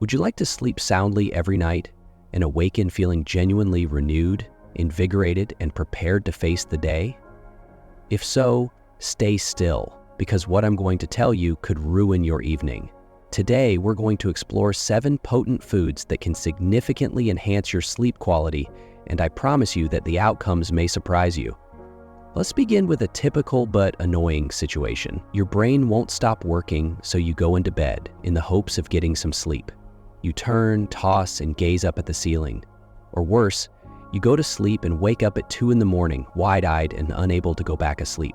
Would you like to sleep soundly every night and awaken feeling genuinely renewed, invigorated, and prepared to face the day? If so, stay still, because what I'm going to tell you could ruin your evening. Today, we're going to explore 7 potent foods that can significantly enhance your sleep quality, and I promise you that the outcomes may surprise you. Let's begin with a typical but annoying situation. Your brain won't stop working, so you go into bed in the hopes of getting some sleep. You turn, toss, and gaze up at the ceiling. Or worse, you go to sleep and wake up at 2 in the morning, wide-eyed and unable to go back asleep.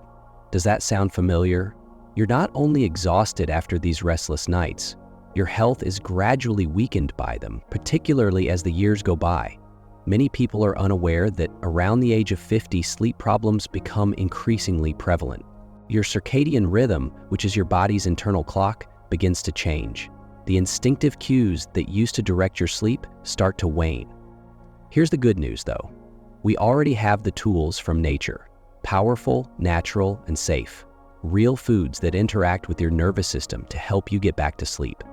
Does that sound familiar? You're not only exhausted after these restless nights, your health is gradually weakened by them, particularly as the years go by. Many people are unaware that around the age of 50, sleep problems become increasingly prevalent. Your circadian rhythm, which is your body's internal clock, begins to change. The instinctive cues that used to direct your sleep start to wane. Here's the good news, though. We already have the tools from nature. Powerful, natural, and safe. Real foods that interact with your nervous system to help you get back to sleep.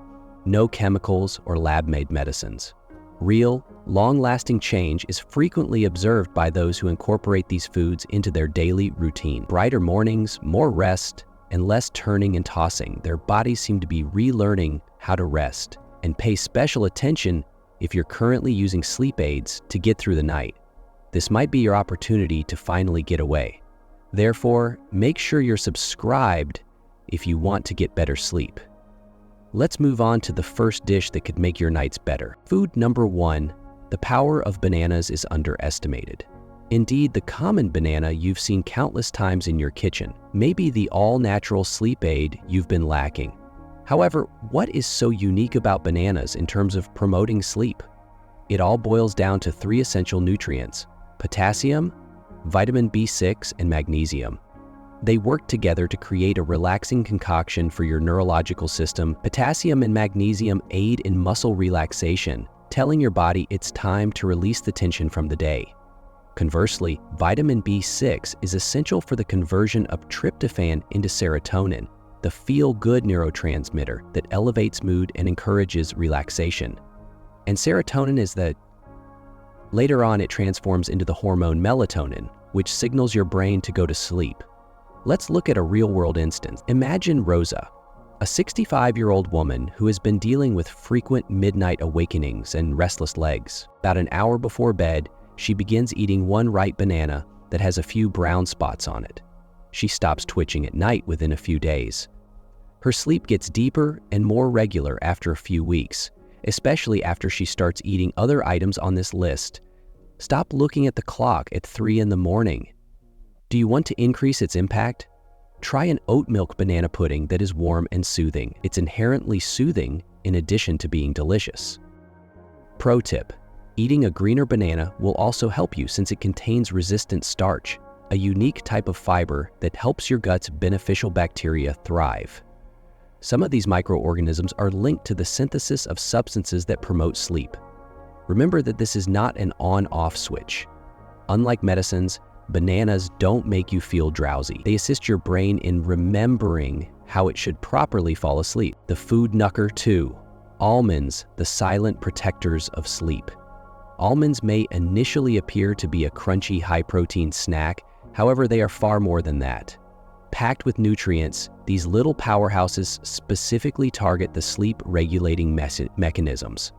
No chemicals or lab-made medicines. Real, long-lasting change is frequently observed by those who incorporate these foods into their daily routine. Brighter mornings, more rest, and less turning and tossing. Their bodies seem to be relearning how to rest. And pay special attention if you're currently using sleep aids to get through the night. This might be your opportunity to finally get away. Therefore, make sure you're subscribed if you want to get better sleep. Let's move on to the first dish that could make your nights better. Food number 1, the power of bananas is underestimated. Indeed, the common banana you've seen countless times in your kitchen may be the all-natural sleep aid you've been lacking. However, what is so unique about bananas in terms of promoting sleep? It all boils down to 3 essential nutrients: potassium, vitamin B6, and magnesium. They work together to create a relaxing concoction for your neurological system. Potassium and magnesium aid in muscle relaxation, telling your body it's time to release the tension from the day. Conversely, vitamin B6 is essential for the conversion of tryptophan into serotonin, the feel-good neurotransmitter that elevates mood and encourages relaxation. And serotonin is later on it transforms into the hormone melatonin, which signals your brain to go to sleep. Let's look at a real-world instance. Imagine Rosa, a 65-year-old woman who has been dealing with frequent midnight awakenings and restless legs. About an hour before bed, she begins eating one ripe banana that has a few brown spots on it. She stops twitching at night within a few days. Her sleep gets deeper and more regular after a few weeks, especially after she starts eating other items on this list. Stop looking at the clock at 3 in the morning. Do you want to increase its impact? Try an oat milk banana pudding that is warm and soothing. It's inherently soothing in addition to being delicious. Pro tip: eating a greener banana will also help you since it contains resistant starch, a unique type of fiber that helps your gut's beneficial bacteria thrive. Some of these microorganisms are linked to the synthesis of substances that promote sleep. Remember that this is not an on-off switch. Unlike medicines, bananas don't make you feel drowsy. They assist your brain in remembering how it should properly fall asleep. The food knucker 2, almonds, the silent protectors of sleep. Almonds may initially appear to be a crunchy, high-protein snack. However, they are far more than that. Packed with nutrients, these little powerhouses specifically target the sleep-regulating mechanisms.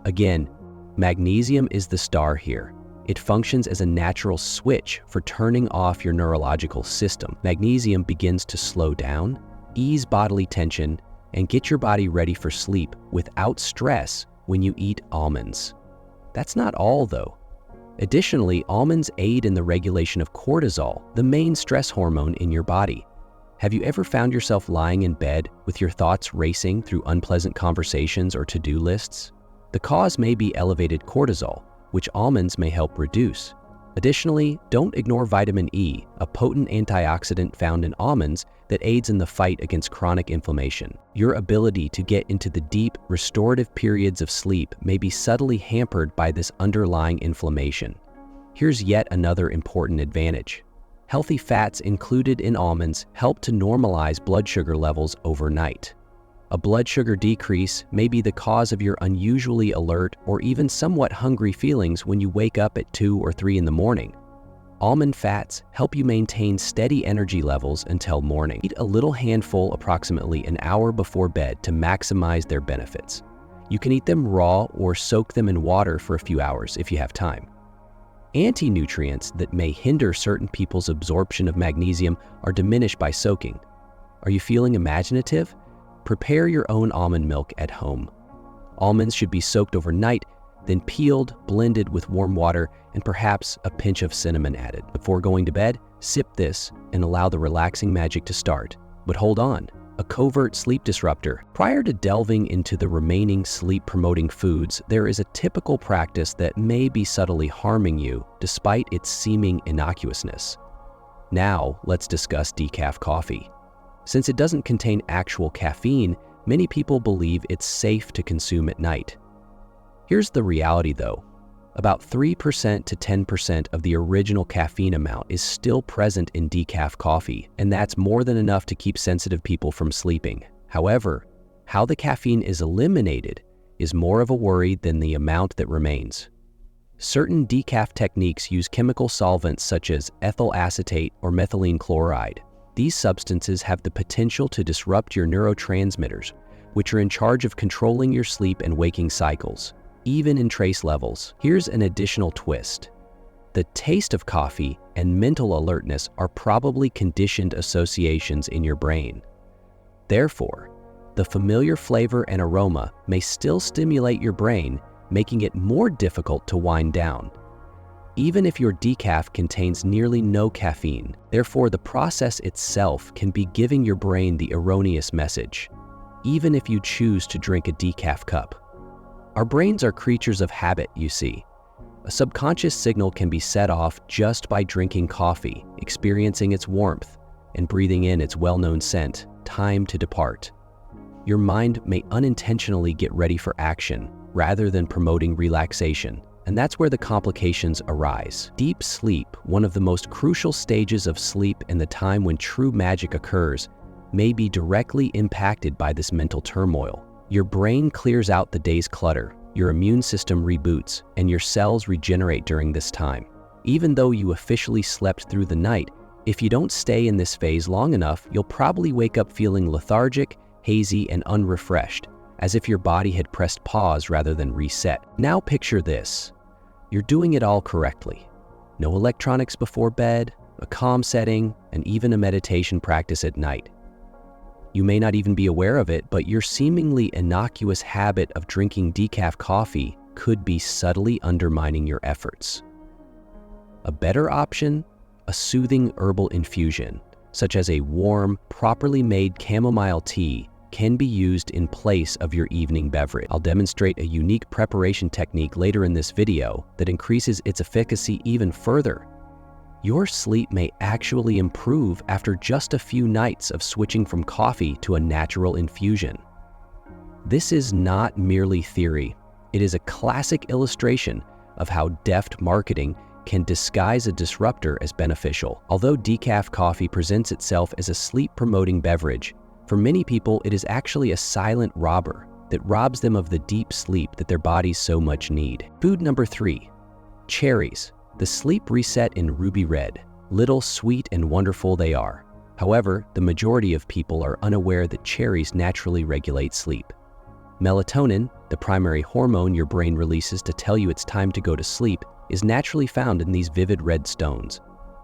Again, magnesium is the star here. It functions as a natural switch for turning off your neurological system. Magnesium begins to slow down, ease bodily tension, and get your body ready for sleep without stress when you eat almonds. That's not all, though. Additionally, almonds aid in the regulation of cortisol, the main stress hormone in your body. Have you ever found yourself lying in bed with your thoughts racing through unpleasant conversations or to-do lists? The cause may be elevated cortisol, which almonds may help reduce. Additionally, don't ignore vitamin E, a potent antioxidant found in almonds that aids in the fight against chronic inflammation. Your ability to get into the deep, restorative periods of sleep may be subtly hampered by this underlying inflammation. Here's yet another important advantage. Healthy fats included in almonds help to normalize blood sugar levels overnight. A blood sugar decrease may be the cause of your unusually alert or even somewhat hungry feelings when you wake up at 2 or 3 in the morning. Almond fats help you maintain steady energy levels until morning. Eat a little handful approximately an hour before bed to maximize their benefits. You can eat them raw or soak them in water for a few hours if you have time. Anti-nutrients that may hinder certain people's absorption of magnesium are diminished by soaking. Are you feeling imaginative? Prepare your own almond milk at home. Almonds should be soaked overnight, then peeled, blended with warm water, and perhaps a pinch of cinnamon added. Before going to bed, sip this and allow the relaxing magic to start. But hold on, a covert sleep disruptor. Prior to delving into the remaining sleep-promoting foods, there is a typical practice that may be subtly harming you despite its seeming innocuousness. Now, let's discuss decaf coffee. Since it doesn't contain actual caffeine, many people believe it's safe to consume at night. Here's the reality though. About 3% to 10% of the original caffeine amount is still present in decaf coffee, and that's more than enough to keep sensitive people from sleeping. However, how the caffeine is eliminated is more of a worry than the amount that remains. Certain decaf techniques use chemical solvents such as ethyl acetate or methylene chloride. These substances have the potential to disrupt your neurotransmitters, which are in charge of controlling your sleep and waking cycles, even in trace levels. Here's an additional twist. The taste of coffee and mental alertness are probably conditioned associations in your brain. Therefore, the familiar flavor and aroma may still stimulate your brain, making it more difficult to wind down. Even if your decaf contains nearly no caffeine, therefore the process itself can be giving your brain the erroneous message, even if you choose to drink a decaf cup. Our brains are creatures of habit, you see. A subconscious signal can be set off just by drinking coffee, experiencing its warmth, and breathing in its well-known scent, time to depart. Your mind may unintentionally get ready for action rather than promoting relaxation, and that's where the complications arise. Deep sleep, one of the most crucial stages of sleep and the time when true magic occurs, may be directly impacted by this mental turmoil. Your brain clears out the day's clutter, your immune system reboots, and your cells regenerate during this time. Even though you officially slept through the night, if you don't stay in this phase long enough, you'll probably wake up feeling lethargic, hazy, and unrefreshed, as if your body had pressed pause rather than reset. Now picture this. You're doing it all correctly. No electronics before bed, a calm setting, and even a meditation practice at night. You may not even be aware of it, but your seemingly innocuous habit of drinking decaf coffee could be subtly undermining your efforts. A better option? A soothing herbal infusion, such as a warm, properly made chamomile tea, can be used in place of your evening beverage. I'll demonstrate a unique preparation technique later in this video that increases its efficacy even further. Your sleep may actually improve after just a few nights of switching from coffee to a natural infusion. This is not merely theory. It is a classic illustration of how deft marketing can disguise a disruptor as beneficial. Although decaf coffee presents itself as a sleep-promoting beverage, for many people it is actually a silent robber that robs them of the deep sleep that their bodies so much need. Food number 3, cherries. The sleep reset in ruby red. Little, sweet, and wonderful they are. However, the majority of people are unaware that cherries naturally regulate sleep. Melatonin, the primary hormone your brain releases to tell you it's time to go to sleep, is naturally found in these vivid red stones.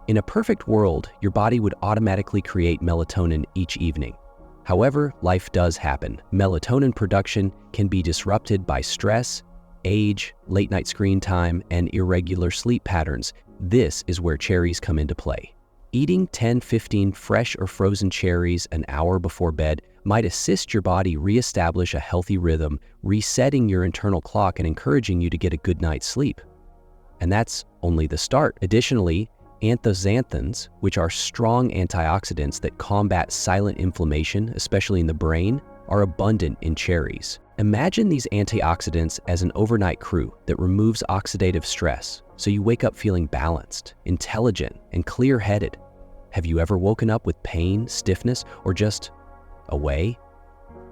In a perfect world, your body would automatically create melatonin each evening. However, life does happen. Melatonin production can be disrupted by stress, age, late-night screen time, and irregular sleep patterns. This is where cherries come into play. Eating 10-15 fresh or frozen cherries an hour before bed might assist your body reestablish a healthy rhythm, resetting your internal clock and encouraging you to get a good night's sleep. And that's only the start. Additionally, anthocyanins, which are strong antioxidants that combat silent inflammation, especially in the brain, are abundant in cherries. Imagine these antioxidants as an overnight crew that removes oxidative stress, so you wake up feeling balanced, intelligent, and clear-headed. Have you ever woken up with pain, stiffness, or just away?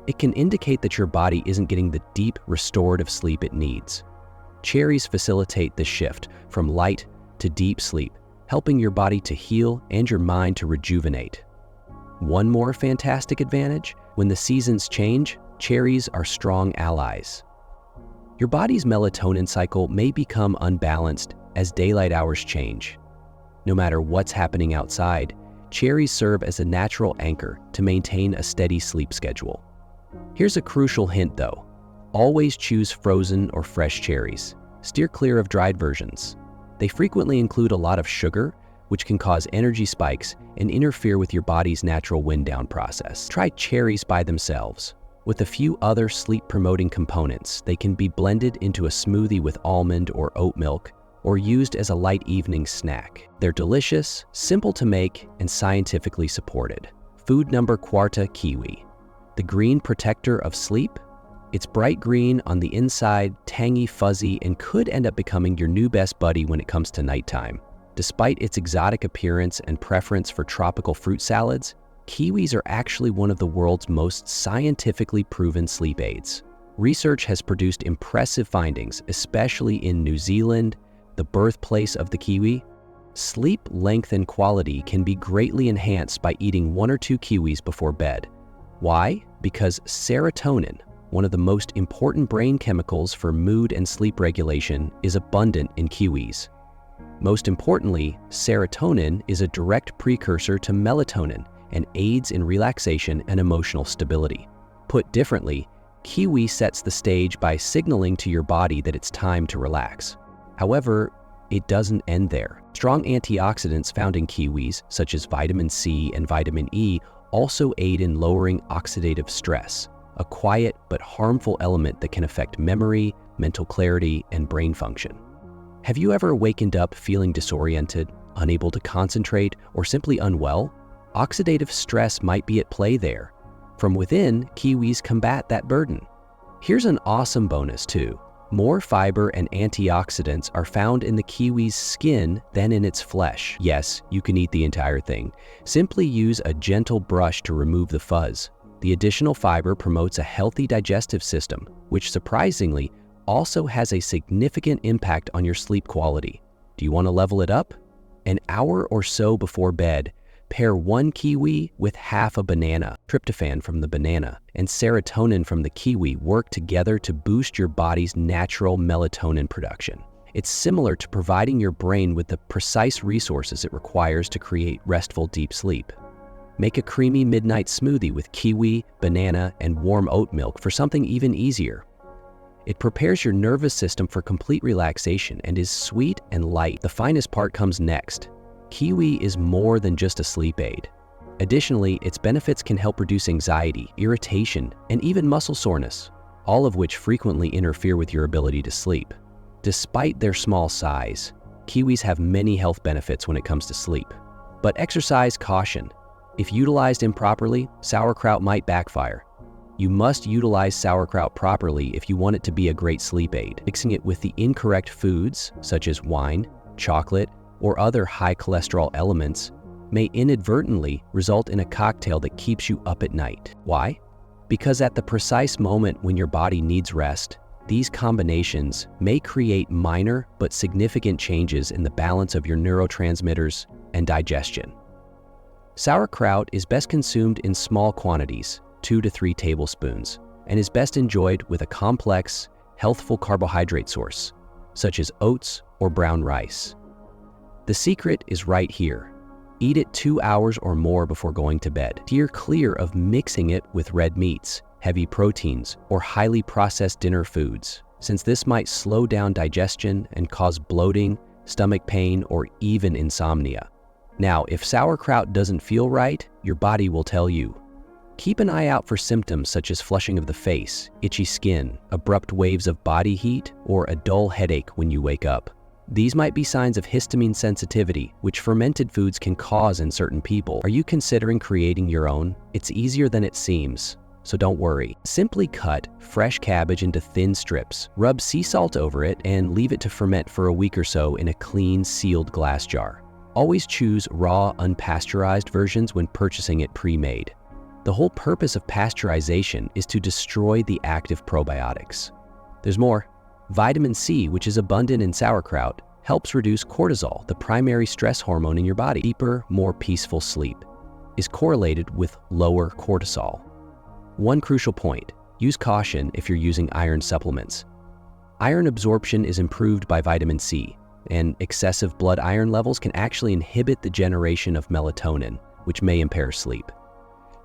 It can indicate that your body isn't getting the deep, restorative sleep it needs. Cherries facilitate this shift from light to deep sleep, helping your body to heal and your mind to rejuvenate. One more fantastic advantage: when the seasons change, cherries are strong allies. Your body's melatonin cycle may become unbalanced as daylight hours change. No matter what's happening outside, cherries serve as a natural anchor to maintain a steady sleep schedule. Here's a crucial hint though: always choose frozen or fresh cherries. Steer clear of dried versions. They frequently include a lot of sugar, which can cause energy spikes and interfere with your body's natural wind-down process. Try cherries by themselves. With a few other sleep-promoting components, they can be blended into a smoothie with almond or oat milk, or used as a light evening snack. They're delicious, simple to make, and scientifically supported. Food number Quarta kiwi. The green protector of sleep? It's bright green on the inside, tangy, fuzzy, and could end up becoming your new best buddy when it comes to nighttime. Despite its exotic appearance and preference for tropical fruit salads, kiwis are actually one of the world's most scientifically proven sleep aids. Research has produced impressive findings, especially in New Zealand, the birthplace of the kiwi. Sleep length and quality can be greatly enhanced by eating 1 or 2 kiwis before bed. Why? Because serotonin, one of the most important brain chemicals for mood and sleep regulation, is abundant in kiwis. Most importantly, serotonin is a direct precursor to melatonin and aids in relaxation and emotional stability. Put differently, kiwi sets the stage by signaling to your body that it's time to relax. However, it doesn't end there. Strong antioxidants found in kiwis, such as vitamin C and vitamin E, also aid in lowering oxidative stress, a quiet but harmful element that can affect memory, mental clarity, and brain function. Have you ever wakened up feeling disoriented, unable to concentrate, or simply unwell? Oxidative stress might be at play there. From within, kiwis combat that burden. Here's an awesome bonus too. More fiber and antioxidants are found in the kiwi's skin than in its flesh. Yes, you can eat the entire thing. Simply use a gentle brush to remove the fuzz. The additional fiber promotes a healthy digestive system, which surprisingly also has a significant impact on your sleep quality. Do you want to level it up? An hour or so before bed, pair 1 kiwi with half a banana. Tryptophan from the banana and serotonin from the kiwi work together to boost your body's natural melatonin production. It's similar to providing your brain with the precise resources it requires to create restful deep sleep. Make a creamy midnight smoothie with kiwi, banana, and warm oat milk for something even easier. It prepares your nervous system for complete relaxation and is sweet and light. The finest part comes next. Kiwi is more than just a sleep aid. Additionally, its benefits can help reduce anxiety, irritation, and even muscle soreness, all of which frequently interfere with your ability to sleep. Despite their small size, kiwis have many health benefits when it comes to sleep. But exercise caution. If utilized improperly, sauerkraut might backfire. You must utilize sauerkraut properly if you want it to be a great sleep aid. Mixing it with the incorrect foods, such as wine, chocolate, or other high cholesterol elements, may inadvertently result in a cocktail that keeps you up at night. Why? Because at the precise moment when your body needs rest, these combinations may create minor but significant changes in the balance of your neurotransmitters and digestion. Sauerkraut is best consumed in small quantities, 2 to 3 tablespoons, and is best enjoyed with a complex, healthful carbohydrate source, such as oats or brown rice. The secret is right here. Eat it 2 hours or more before going to bed. Steer clear of mixing it with red meats, heavy proteins, or highly processed dinner foods, since this might slow down digestion and cause bloating, stomach pain, or even insomnia. Now, if sauerkraut doesn't feel right, your body will tell you. Keep an eye out for symptoms such as flushing of the face, itchy skin, abrupt waves of body heat, or a dull headache when you wake up. These might be signs of histamine sensitivity, which fermented foods can cause in certain people. Are you considering creating your own? It's easier than it seems, so don't worry. Simply cut fresh cabbage into thin strips, rub sea salt over it, and leave it to ferment for a week or so in a clean, sealed glass jar. Always choose raw, unpasteurized versions when purchasing it pre-made. The whole purpose of pasteurization is to destroy the active probiotics. There's more. Vitamin C, which is abundant in sauerkraut, helps reduce cortisol, the primary stress hormone in your body. Deeper, more peaceful sleep is correlated with lower cortisol. One crucial point: use caution if you're using iron supplements. Iron absorption is improved by vitamin C, and excessive blood iron levels can actually inhibit the generation of melatonin, which may impair sleep.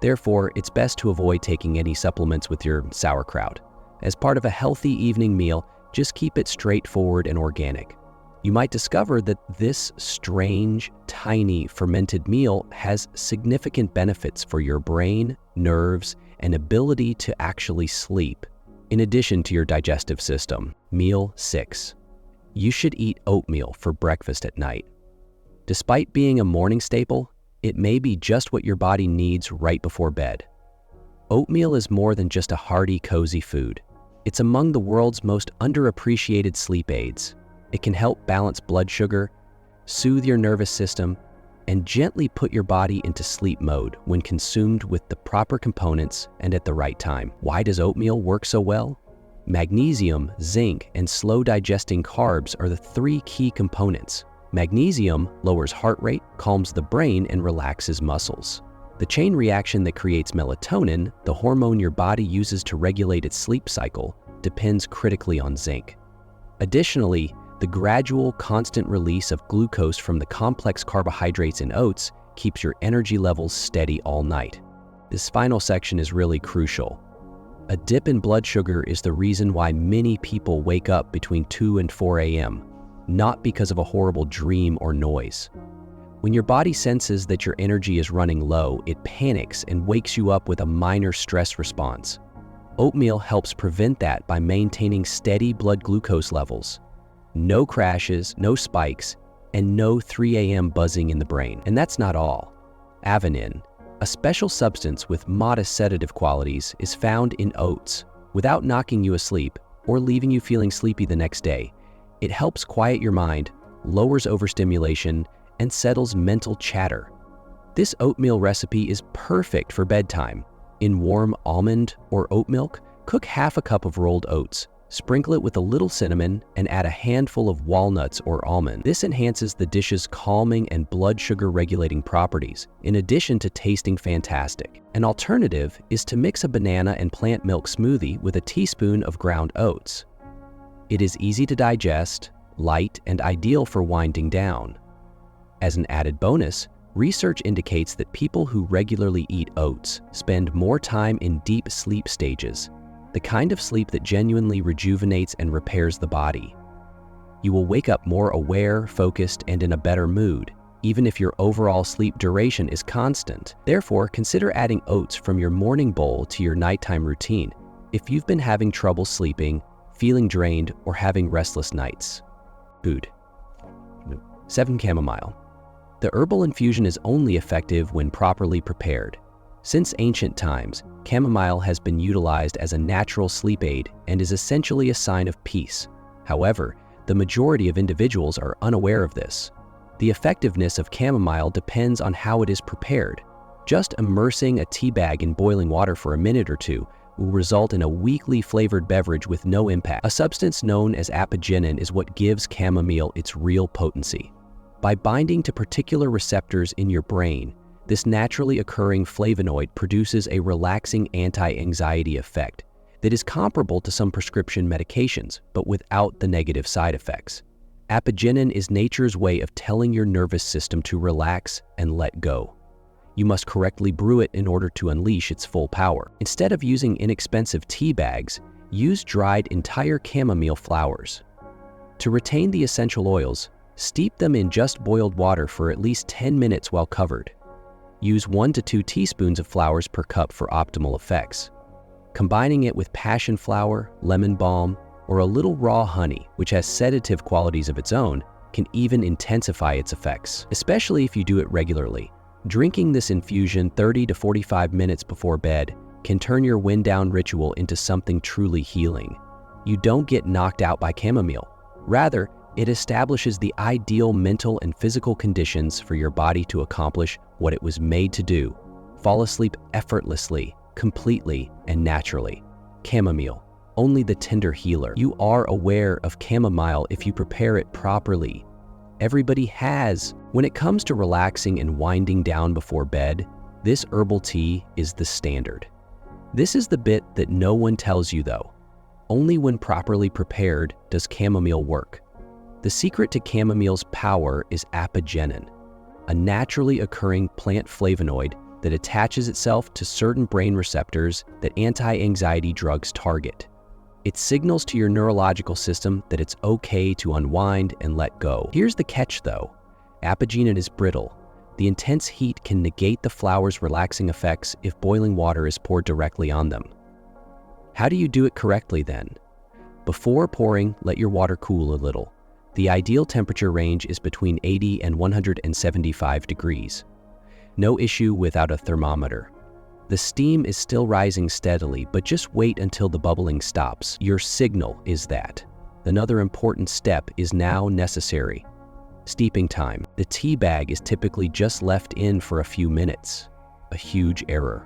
Therefore, it's best to avoid taking any supplements with your sauerkraut. As part of a healthy evening meal, just keep it straightforward and organic. You might discover that this strange, tiny fermented meal has significant benefits for your brain, nerves, and ability to actually sleep, in addition to your digestive system. Meal 6. You should eat oatmeal for breakfast at night. Despite being a morning staple, it may be just what your body needs right before bed. Oatmeal is more than just a hearty, cozy food. It's among the world's most underappreciated sleep aids. It can help balance blood sugar, soothe your nervous system, and gently put your body into sleep mode when consumed with the proper components and at the right time. Why does oatmeal work so well? Magnesium, zinc, and slow-digesting carbs are the 3 key components. Magnesium lowers heart rate, calms the brain, and relaxes muscles. The chain reaction that creates melatonin, the hormone your body uses to regulate its sleep cycle, depends critically on zinc. Additionally, the gradual, constant release of glucose from the complex carbohydrates in oats keeps your energy levels steady all night. This final section is really crucial. A dip in blood sugar is the reason why many people wake up between 2 and 4 a.m., not because of a horrible dream or noise. When your body senses that your energy is running low, it panics and wakes you up with a minor stress response. Oatmeal helps prevent that by maintaining steady blood glucose levels. No crashes, no spikes, and no 3 a.m. buzzing in the brain. And that's not all. Avenin, a special substance with modest sedative qualities, is found in oats. Without knocking you asleep or leaving you feeling sleepy the next day, it helps quiet your mind, lowers overstimulation, and settles mental chatter. This oatmeal recipe is perfect for bedtime. In warm almond or oat milk, cook half a cup of rolled oats. Sprinkle it with a little cinnamon and add a handful of walnuts or almond. This enhances the dish's calming and blood sugar regulating properties, in addition to tasting fantastic. An alternative is to mix a banana and plant milk smoothie with a teaspoon of ground oats. It is easy to digest, light, and ideal for winding down. As an added bonus, research indicates that people who regularly eat oats spend more time in deep sleep stages, the kind of sleep that genuinely rejuvenates and repairs the body. You will wake up more aware, focused, and in a better mood, even if your overall sleep duration is constant. Therefore, consider adding oats from your morning bowl to your nighttime routine if you've been having trouble sleeping, feeling drained, or having restless nights. Food. 7. Chamomile. The herbal infusion is only effective when properly prepared. Since ancient times, chamomile has been utilized as a natural sleep aid and is essentially a sign of peace. However, the majority of individuals are unaware of this. The effectiveness of chamomile depends on how it is prepared. Just immersing a tea bag in boiling water for a minute or two will result in a weakly flavored beverage with no impact. A substance known as apigenin is what gives chamomile its real potency. By binding to particular receptors in your brain, this naturally occurring flavonoid produces a relaxing anti-anxiety effect that is comparable to some prescription medications, but without the negative side effects. Apigenin is nature's way of telling your nervous system to relax and let go. You must correctly brew it in order to unleash its full power. Instead of using inexpensive tea bags, use dried entire chamomile flowers. To retain the essential oils, steep them in just boiled water for at least 10 minutes while covered. Use 1 to 2 teaspoons of flowers per cup for optimal effects. Combining it with passion flower, lemon balm, or a little raw honey, which has sedative qualities of its own, can even intensify its effects, especially if you do it regularly. Drinking this infusion 30 to 45 minutes before bed can turn your wind-down ritual into something truly healing. You don't get knocked out by chamomile. Rather, it establishes the ideal mental and physical conditions for your body to accomplish what it was made to do: Fall asleep effortlessly, completely, and naturally. Chamomile, only the tender healer. You are aware of chamomile if you prepare it properly. Everybody has. When it comes to relaxing and winding down before bed, this herbal tea is the standard. This is the bit that no one tells you though. Only when properly prepared does chamomile work. The secret to chamomile's power is apigenin, a naturally occurring plant flavonoid that attaches itself to certain brain receptors that anti-anxiety drugs target. It signals to your neurological system that it's okay to unwind and let go. Here's the catch though. Apigenin is brittle. The intense heat can negate the flower's relaxing effects if boiling water is poured directly on them. How do you do it correctly then? Before pouring, let your water cool a little. The ideal temperature range is between 80 and 175 degrees. No issue without a thermometer. The steam is still rising steadily, but just wait until the bubbling stops. Your signal is that. Another important step is now necessary. Steeping time. The tea bag is typically just left in for a few minutes. A huge error.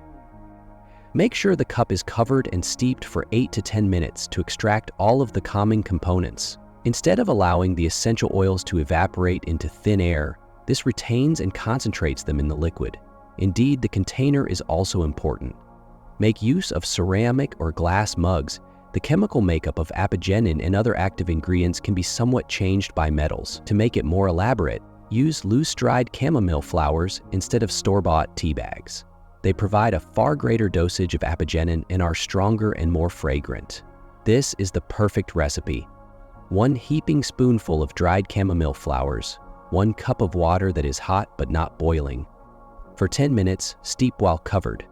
Make sure the cup is covered and steeped for 8 to 10 minutes to extract all of the calming components. Instead of allowing the essential oils to evaporate into thin air, this retains and concentrates them in the liquid. Indeed, the container is also important. Make use of ceramic or glass mugs. The chemical makeup of apigenin and other active ingredients can be somewhat changed by metals. To make it more elaborate, use loose-dried chamomile flowers instead of store-bought tea bags. They provide a far greater dosage of apigenin and are stronger and more fragrant. This is the perfect recipe. 1 heaping spoonful of dried chamomile flowers, 1 cup of water that is hot but not boiling. For 10 minutes, steep while covered.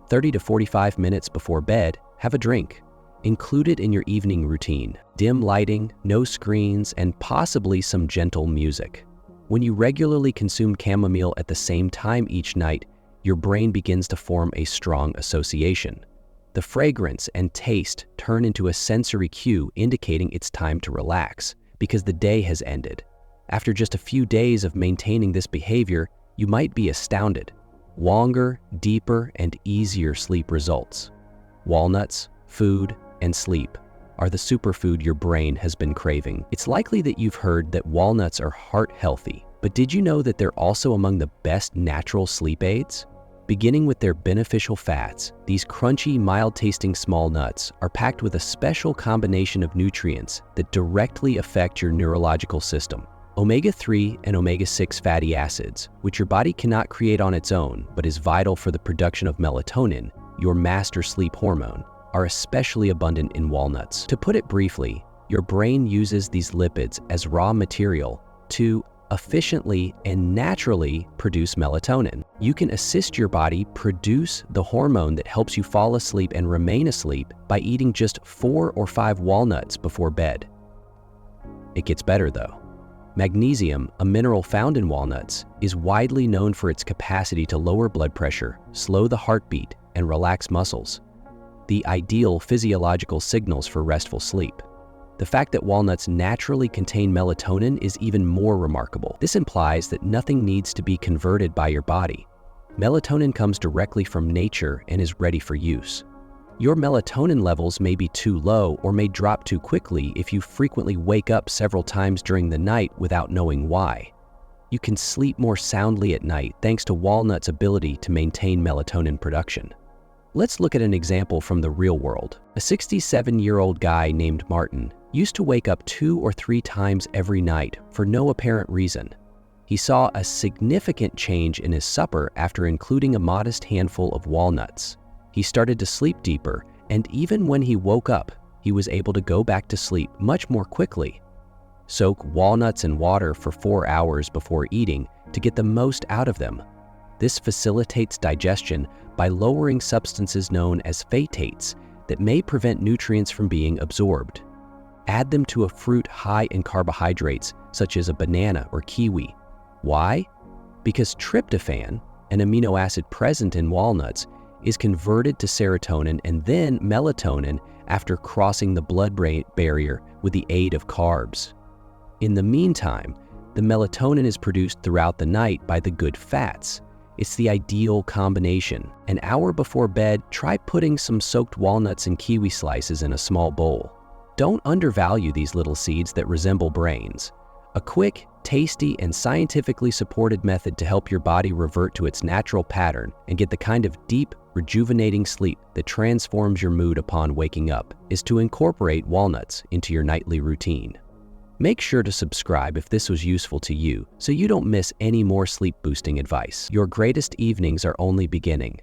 30 to 45 minutes before bed, have a drink. Include it in your evening routine. Dim lighting, no screens, and possibly some gentle music. When you regularly consume chamomile at the same time each night, your brain begins to form a strong association. The fragrance and taste turn into a sensory cue indicating it's time to relax because the day has ended. After just a few days of maintaining this behavior, you might be astounded. Longer, deeper, and easier sleep results. Walnuts, food, and sleep are the superfood your brain has been craving. It's likely that you've heard that walnuts are heart healthy, but did you know that they're also among the best natural sleep aids? Beginning with their beneficial fats, these crunchy, mild-tasting small nuts are packed with a special combination of nutrients that directly affect your neurological system. Omega-3 and omega-6 fatty acids, which your body cannot create on its own but is vital for the production of melatonin, your master sleep hormone, are especially abundant in walnuts. To put it briefly, your brain uses these lipids as raw material to efficiently and naturally produce melatonin. You can assist your body produce the hormone that helps you fall asleep and remain asleep by eating just 4 or 5 walnuts before bed. It gets better though. Magnesium, a mineral found in walnuts, is widely known for its capacity to lower blood pressure, slow the heartbeat, and relax muscles. The ideal physiological signals for restful sleep. The fact that walnuts naturally contain melatonin is even more remarkable. This implies that nothing needs to be converted by your body. Melatonin comes directly from nature and is ready for use. Your melatonin levels may be too low or may drop too quickly if you frequently wake up several times during the night without knowing why. You can sleep more soundly at night thanks to walnuts' ability to maintain melatonin production. Let's look at an example from the real world. A 67-year-old guy named Martin used to wake up 2 or 3 times every night for no apparent reason. He saw a significant change in his supper after including a modest handful of walnuts. He started to sleep deeper, and even when he woke up, he was able to go back to sleep much more quickly. Soak walnuts in water for 4 hours before eating to get the most out of them. This facilitates digestion by lowering substances known as phytates that may prevent nutrients from being absorbed. Add them to a fruit high in carbohydrates, such as a banana or kiwi. Why? Because tryptophan, an amino acid present in walnuts, is converted to serotonin and then melatonin after crossing the blood-brain barrier with the aid of carbs. In the meantime, the melatonin is produced throughout the night by the good fats. It's the ideal combination. An hour before bed, try putting some soaked walnuts and kiwi slices in a small bowl. Don't undervalue these little seeds that resemble brains. A quick, tasty, and scientifically supported method to help your body revert to its natural pattern and get the kind of deep, rejuvenating sleep that transforms your mood upon waking up is to incorporate walnuts into your nightly routine. Make sure to subscribe if this was useful to you so you don't miss any more sleep-boosting advice. Your greatest evenings are only beginning.